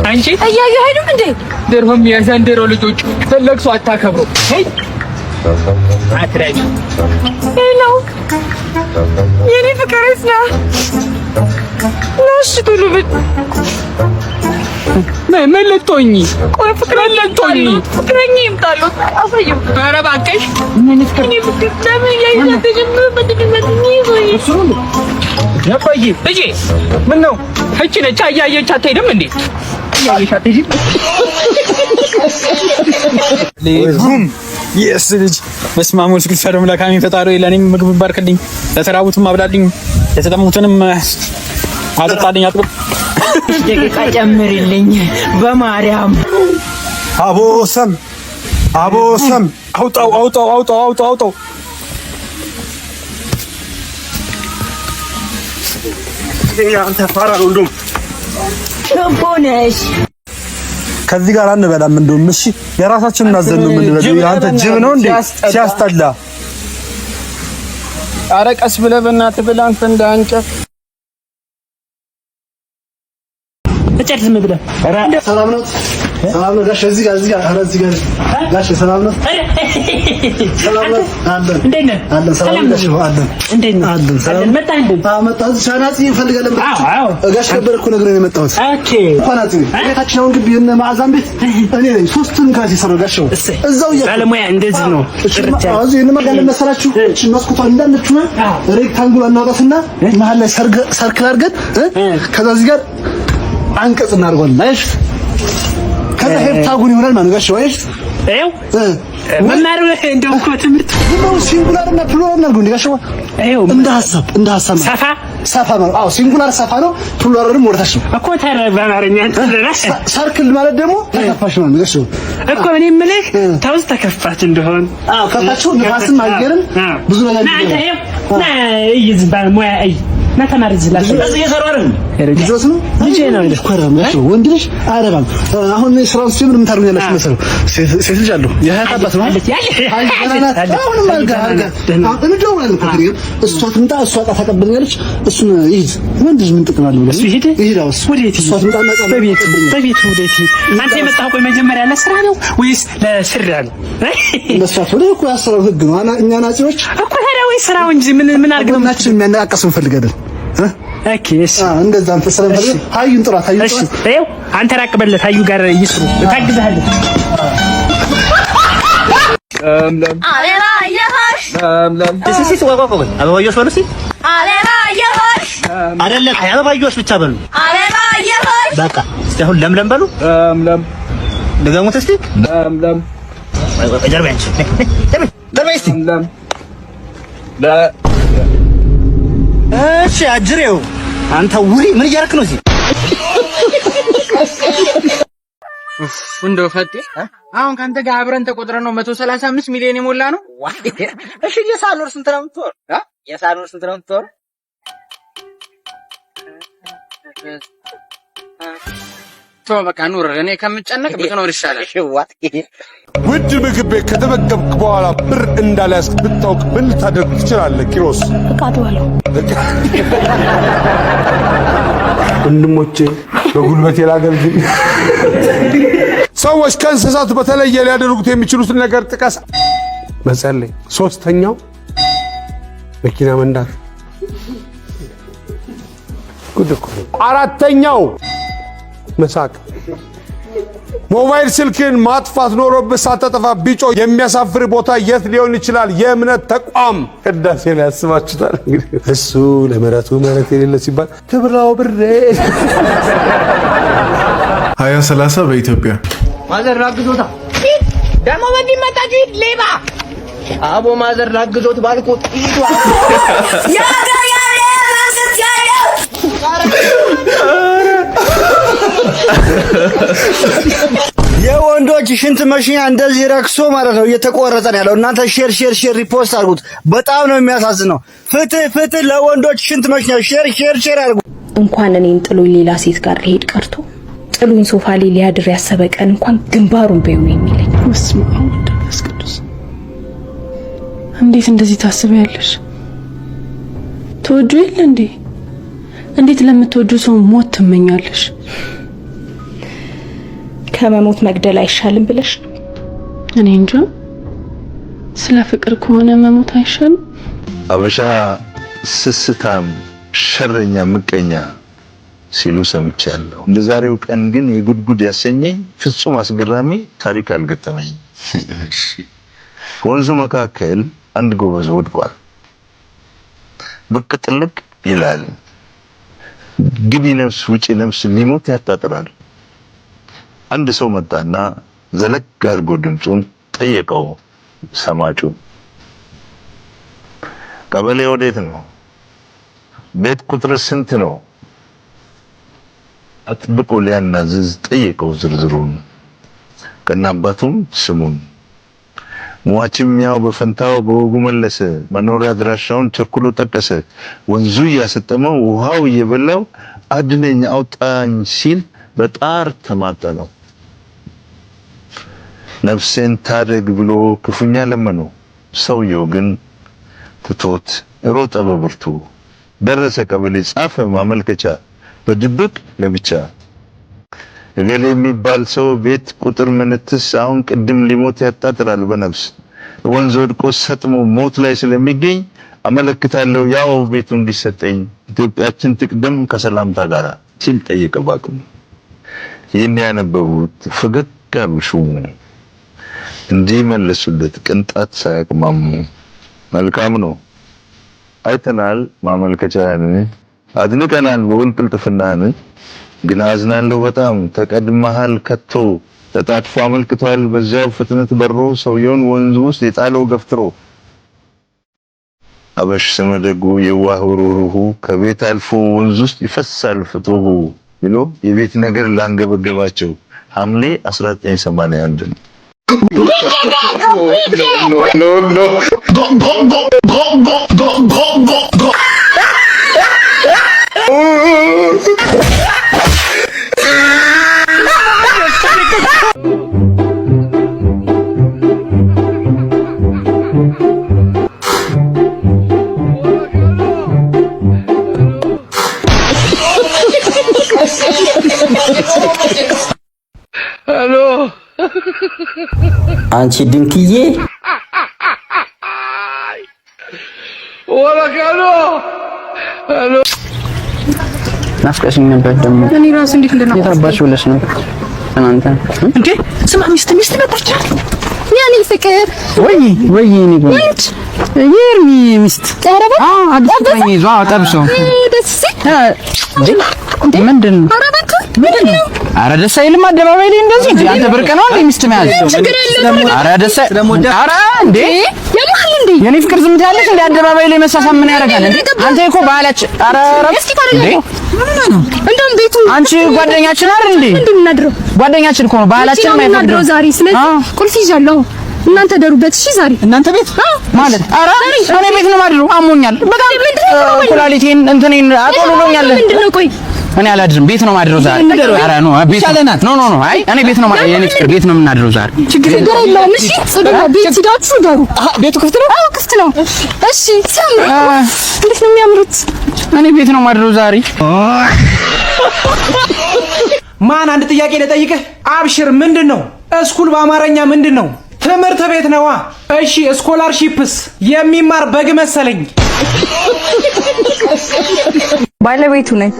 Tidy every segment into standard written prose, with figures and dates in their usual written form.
አንቺ አያዩ አይደል እንዴ ደርሆም ያዘንደሮ ልጆች ፈለግሱ አታከብሩ ሄይ አትራይ ሄሎ የኔ ፍቅርስ ነው ነሽ ዱሉብት መለቶኝ ቆይ ፍቅረኛቶኝ ፍቅረኛ ይምጣሉ አሳዩ ኧረ እባክሽ ምን ፍቅር ለምን ያይዘተኝ በድግመትኝ ወይ ያባዬ እጂ ምን ነው እቺ ነች አያየች አትሄድም እንዴ ያየሽ አትሄድም ሌቡም የስልጅ መስማሙስ ግልፈደም ለካሚ ፈጣሪ ለኔም ምግብ ባርክልኝ ለተራቡትም አብላልኝ ለተጠሙትንም አጠጣልኝ አጥብ ደቂቃ ጨምርልኝ በማርያም አቦሰም አውጣው አንተ ፋራ ነው እንደውም ሸምፖነሽ ከዚህ ጋር አንበላም እንደውም እሺ የራሳችንን እናዘን ነው የምንበላው አንተ ጅብ ነው እንዴ ሲያስጠላ ኧረ ቀስ ብለህ በእናትህ ብላ አንተ እንዳንጨ እጨት ዝም ብለህ ሰላም ነው ጋሽ እዚህ ጋር ኧረ እዚህ ጋር ጋሽ ሰላም ነው አለን እንዴት ነህ አለን ሰላም ነው አለን እንዴት ነህ አለን ሰላም መጣ እንዴ መጣ ሻናጺ እንፈልጋለን አዎ ጋሽ ነበር እኮ ነግረን የመጣሁት ኦኬ ሻናጺ ቤታችን አሁን ግቢ የነ ማዕዛን ቤት እኔ ነኝ ሶስቱን ካሲ ሰራው ጋሽው እዛው ባለሙያ እንደዚህ ነው እዚህ እነ ማጋለ መሰላችሁ እቺ መስኮቷ እንዳለችው ሬክታንጉል እናውጣትና መሀል ላይ ሰርክል አድርገን ከዛ እዚህ ጋር አንቀጽ እናርጓለን አይሽ ከዛ ሄፕታጎን ይሆናል ማለት ጋሽ ወይስ አይው መማሩ እንደው እኮ ትምህርት ነው ሲንጉላር እና ፕሉራል ነው ጋሽ አይው እንደ ሐሳብ ሰፋ ማለት አዎ ሲንጉላር ሰፋ ነው ፕሉራልም ወርታሽ ነው እኮ ታዲያ በአማርኛ ተደረሰ ሰርክል ማለት ደግሞ ተከፋሽ ነው ጋሽ እኮ እኔ የምልህ ታውስ ተከፋች እንደሆነ አዎ ከፋችሁ ንፋስም አየርም ብዙ ነገር ና ይዝባል ሙያ አይ ና ተማሪ ዝላሽ እዚህ እየሰሩ አይደል ልጆት ነው ልጄ ነው ይልኩራም ያው ወንድ ልጅ አረባም አሁን ስራው ሲምር ምን ታርጉኛለሽ መሰለው ሴት ልጅ አለው የሀያ አባት ነው አይ ገናናት አሁን ማልጋ እንደው ማለት ነው ከሪም እሷ ትምጣ እሷ ጣፋ ተቀበልኛለች እሱን ይዝ ወንድ ልጅ ምን ጥቅም አለው እሱ ይሄዳው ወዴት እሷ ትምጣና በቤት ወዴት አንተ የመጣው ቆይ መጀመሪያ ለስራ ነው ወይስ ለስራ ነው ለስራ ነው እኮ ያሰራው ህግ ነው እኛ ናጺዎች እኮ ታዲያ ወይ ስራው እንጂ ምን አድርገው ናችን የሚያነቃቀስ እንፈልጋለን ኦኬ እሺ እንደዛ አንተ ስለምፈልግ ሃዩን ጥራት ሃዩን እሺ ይኸው አንተ ራቅበለት ሃዩ ጋር ይስሩ ታግዛለህ አለራ ያሃሽ እሺ ወቆቆ አበባዮሽ በሉ እስኪ አለራ ያሃሽ አይደለም አበባዮሽ ብቻ በሉ አለራ ያሃሽ በቃ እስቲ አሁን ለምለም በሉ ለምለም እስቲ ለምለም ጀርባንች ደርባይስቲ ለምለም እሺ አጅሬው አንተ ውሪ ምን እያደረክ ነው እዚህ እንደው ፈቴ አሁን ካንተ ጋር አብረን ተቆጥረን ነው 135 ሚሊዮን የሞላ ነው እሺ የሳሎር ስንት ነው የምትወር የሳሎር ስንት ነው የምትወር ተው በቃ ኑር እኔ ከምጨነቅ ብትኖር ይሻላል ውድ ምግብ ቤት ከተመገብክ በኋላ ብር እንዳልያዝክ ብታውቅ ምን ልታደርግ ትችላለህ? ኪሮስ እቃደዋለሁ። ወንድሞቼ በጉልበቴ ላገልግል። ሰዎች ከእንስሳት በተለየ ሊያደርጉት የሚችሉትን ነገር ጥቀስ። መጸለይ። ሶስተኛው መኪና መንዳት። ጉድ እኮ። አራተኛው መሳቅ። ሞባይል ስልክን ማጥፋት ኖሮብህ ሳታጠፋ ቢጮ የሚያሳፍር ቦታ የት ሊሆን ይችላል? የእምነት ተቋም። ቅዳሴ ላይ ያስባችሁታል እንግዲህ እሱ ለምሕረቱ ምሕረት የሌለ ሲባል ክብራው ብሬ 2030 በኢትዮጵያ ማዘር ላግዞታ ደግሞ በዚህ መጣችሁ ሌባ አቦ ማዘር ላግዞት ባልኩት ይዱ ያጋ ያለ ማሰት ያለ የወንዶች ሽንት መሽኛ እንደዚህ ረክሶ ማለት ነው እየተቆረጠ ነው ያለው። እናንተ ሼር ሪፖስት አድርጉት። በጣም ነው የሚያሳዝነው። ፍትህ ለወንዶች ሽንት መሽኛ ሼር አድርጉ። እንኳን እኔን ጥሎኝ ሌላ ሴት ጋር ሊሄድ ቀርቶ ጥሎኝ ሶፋ ላይ ሊያድር ያሰበ ቀን እንኳን ግንባሩን በይው የሚለኝ በስመ አብ ወወልድ ወመንፈስ ቅዱስ። እንዴት እንደዚህ ታስቢያለሽ? ተወጁ የለ እንዴ? እንዴት ለምትወጁ ሰው ሞት ትመኛለሽ? ከመሞት መግደል አይሻልም ብለሽ? እኔ እንጃ። ስለ ፍቅር ከሆነ መሞት አይሻልም? አበሻ ስስታም፣ ሸረኛ፣ ምቀኛ ሲሉ ሰምቻለሁ። እንደዛሬው ቀን ግን የጉድጉድ ያሰኘኝ ፍጹም አስገራሚ ታሪክ አልገጠመኝ። ከወንዙ መካከል አንድ ጎበዝ ወድቋል። ብቅ ጥልቅ ይላል። ግቢ ነፍስ ውጪ ነፍስ ሊሞት ያጣጥራል። አንድ ሰው መጣና ዘለግ አድርጎ ድምፁን ጠየቀው። ሰማጩ ቀበሌ ወዴት ነው? ቤት ቁጥር ስንት ነው? አጥብቆ ሊያናዝዝ ጠየቀው ዝርዝሩን ከናባቱም ስሙን። ሟችም ያው በፈንታው በወጉ መለሰ። መኖሪያ አድራሻውን ቸኩሎ ጠቀሰ። ወንዙ እያሰጠመው ውሃው እየበላው አድነኝ አውጣኝ ሲል በጣር ተማጠነው። ነፍሴን ታደግ ብሎ ክፉኛ ለመነው። ሰውየው ግን ትቶት ሮጠ በብርቱ። ደረሰ ቀበሌ ጻፈ ማመልከቻ በድብቅ ለብቻ። እገሌ የሚባል ሰው ቤት ቁጥር ምንትስ አሁን ቅድም ሊሞት ያጣጥራል በነፍስ ወንዝ ወድቆ ሰጥሞ ሞት ላይ ስለሚገኝ አመለክታለሁ ያው ቤቱ እንዲሰጠኝ ኢትዮጵያችን ትቅደም ከሰላምታ ጋር ሲል ጠየቀ ባቅሙ። ይህን ያነበቡት ፈገግ አሉ ሹሙ። እንዲህ መለሱለት ቅንጣት ሳያቅማሙ። መልካም ነው አይተናል ማመልከቻህን፣ አድንቀናል በውል ቅልጥፍናህን፣ ግን አዝናለሁ በጣም ተቀድመሃል ከቶ። ተጣጥፎ አመልክቷል በዚያው ፍጥነት በሮ ሰውየውን ወንዝ ውስጥ የጣለው ገፍትሮ። አበሽ ስመደጉ የዋህ ሩህሩህ ከቤት አልፎ ወንዝ ውስጥ ይፈሳል ፍትሁ ብሎ የቤት ነገር ላንገበገባቸው ሐምሌ 1981 ነው። ሄሎ አንቺ ድንክዬ ወላካሎ ሄሎ ናፍቀሽኝ ነበር። ደግሞ እኔ ራሱ እንዴት እንደናፈቀኝ የታባሽ ብለሽ ነበር እናንተ እንዴ? ስማ ሚስት መጣች። ያኔ ፍቅር ወይ እኔ ጎንች የርሚ ሚስት ቀረበ። አዲስ ቀኝ ይዟ ጠብሶ ደስ እንዴ ምንድን ነው? ኧረ ደስ አይልም። አደባባይ ላይ እንደዚህ እንዴ አንተ ብርቅ ነው እንዴ ሚስት መያዝ? ኧረ ደስ ኧረ እንዴ ያማል እንዴ የኔ ፍቅር ዝም ትያለሽ እንዴ? አደባባይ ላይ መሳሳም ምን ያደርጋል እንዴ? አንተ እኮ ባህላችን ኧረ እንዴ እንደውም ቤቱ አንቺ ጓደኛችን አይደል እንዴ? እንደምናድረው ጓደኛችን እኮ ነው ባህላችን የማይፈቅደው ዛሬ። ስለዚህ ቁልፍ ይዣለሁ እናንተ ደሩበት። እሺ ዛሬ እናንተ ቤት ማለት ኧረ እኔ ቤት ነው ማድረው። አሞኛል በጣም ኩላሊቴን እንትኔን አጦሎኛል። ምንድነው? ቆይ እኔ አላድርም ቤት ነው ማድረው ዛሬ። ኧረ ነው ቤት ኖ አይ እኔ ቤት ነው የኔ ፍቅር ቤት ነው የምናድረው ዛሬ። ችግር የለውም። እሺ ጽዱ ቤት ሂዳችሁ ደሩ። ቤቱ ክፍት ነው? አዎ ክፍት ነው። እሺ ሲያምር እንዴት ነው የሚያምሩት። እኔ ቤት ነው ማድረው ዛሬ። ማን አንድ ጥያቄ ልጠይቅህ። አብሽር ምንድነው? እስኩል በአማርኛ ምንድነው? ትምህርት ቤት ነዋ። እሺ ስኮላርሺፕስ? የሚማር በግ መሰለኝ። ባለቤቱ ነኝ።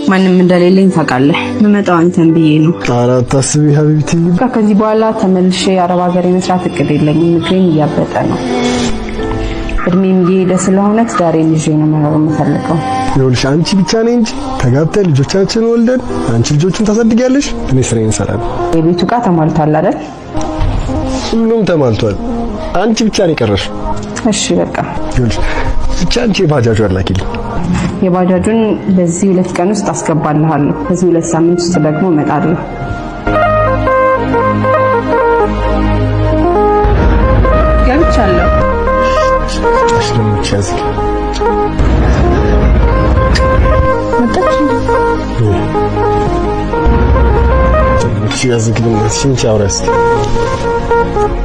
ማንም እንደሌለኝ ታውቃለህ። የምመጣው አንተን ብዬ ነው። ኧረ አታስቢ ሀቢብቲ። ከዚህ በኋላ ተመልሼ አረብ ሀገር የመስራት እቅድ የለኝም። ምክሬን እያበጠ ነው። እድሜም እየሄደ ስለሆነ ትዳሬን ይዤ ነው መኖር የምፈልገው። ይኸውልሽ አንቺ ብቻ ነኝ እንጂ ተጋብተን ልጆቻችን ወልደን አንቺ ልጆችን ታሳድጊያለሽ፣ እኔ ስራዬን እሰራለሁ። የቤቱ ዕቃ ተሟልቷል አይደል? ሁሉም ተሟልቷል። አንቺ ብቻ ነው የቀረሽው። እሺ በቃ ይኸውልሽ ብቻ አንቺ የባጃጁ አላኪልኝ። የባጃጁን በዚህ 2 ቀን ውስጥ አስገባልሃለሁ። በዚህ 2 ሳምንት ውስጥ ደግሞ እመጣለሁ። ገብቻለሁ። ስለምትያዝ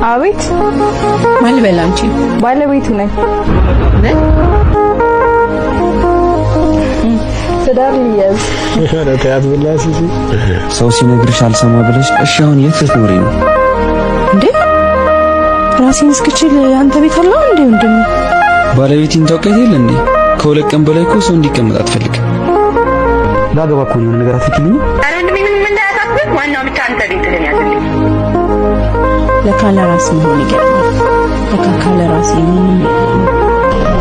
አቤት ማን ልበል? አንቺ ባለቤቱ ነኝ። ትዳር ይያዝ ተያዝ ብላስ ሰው ሲነግርሽ አልሰማ ብለሽ እሺ አሁን የት ልትኖሪ ነው እንዴ? ራሴን እስክችል አንተ ቤት አለው እንዴ? ወንድም ባለቤቴን ታውቂያት የለ እንዴ? ከሁለት ቀን በላይ እኮ ሰው እንዲቀመጥ አትፈልግም። ላገባ እኮ ነው ነገር አትልኝ። ኧረ ወንድሜ ምን እንዳያሳስብ፣ ዋናው ብቻ አንተ ቤትህን ያዝልኝ። ለካለ ራስ መሆን ይገርማል። ለካለ ራስ ምን